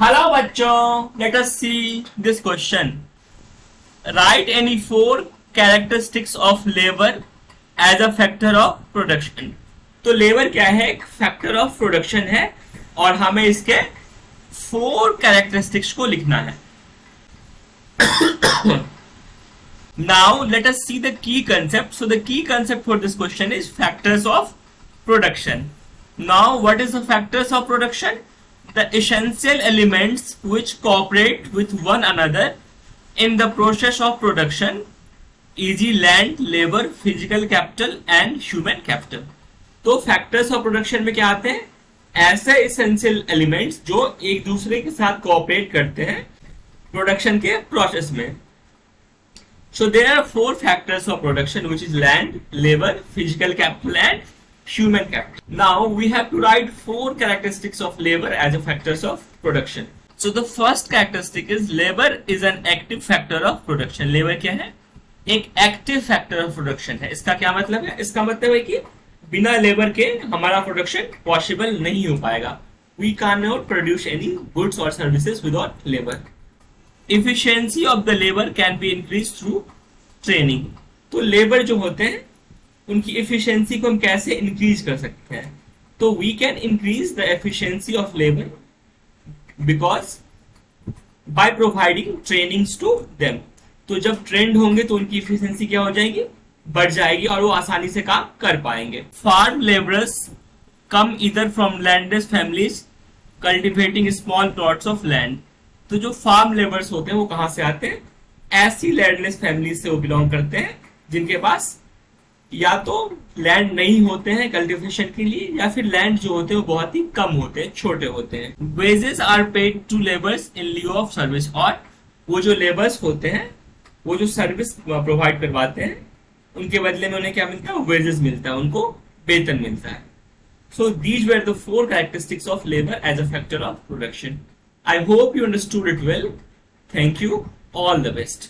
Hello बच्चों, let us see this question. Right any 4 characteristics of labour as a factor of production. तो labour क्या है? एक factor of production है और हमें इसके 4 कैरेक्टरिस्टिक्स को लिखना है. Now let us see the key concept. So the key concept for this question is factors of production. Now what is the factors of production? The essential elements which cooperate with one another in the process of production, e.g. land, labor, physical capital and human capital. तो factors of production में क्या आते हैं? ऐसे essential elements जो एक दूसरे के साथ cooperate करते हैं production के process में. So there are 4 factors of production, which is land, labor, physical capital and human capital. Now we have to write 4 characteristics of labor as a factors of production. So the first characteristic is labor is an active factor of production. Labor क्या है? एक active factor of production है. इसका क्या मतलब है? इसका मतलब है कि बिना लेबर के हमारा प्रोडक्शन पॉसिबल नहीं हो पाएगा. We cannot produce any goods or services without labor. Efficiency of the labor can be increased through training. तो लेबर जो होते हैं उनकी एफिशिएंसी को हम कैसे इंक्रीज कर सकते हैं? तो we can increase the efficiency of labour because by providing trainings to them. तो जब ट्रेंड होंगे तो उनकी एफिशिएंसी क्या हो जाएगी? बढ़ जाएगी और वो आसानी से काम कर पाएंगे. फार्म लेबरर्स कम इधर from landless families cultivating small plots of land. तो जो फार्म लेबर्स होते हैं वो कहां से आते हैं? ऐसी लैंडलेस फैमिली से वो बिलोंग करते हैं जिनके पास या तो लैंड नहीं होते हैं कल्टीवेशन के लिए या फिर लैंड जो होते हैं वो बहुत ही कम होते हैं, छोटे होते हैं. Wages are paid to labours in lieu of service. और वो जो लेबर्स होते हैं वो जो सर्विस प्रोवाइड करवाते हैं उनके बदले में उन्हें क्या मिलता है? वेजेस मिलता है, उनको वेतन मिलता है. So these were the 4 characteristics of labour as a factor of production. I hope you understood it well. Thank you. All the best.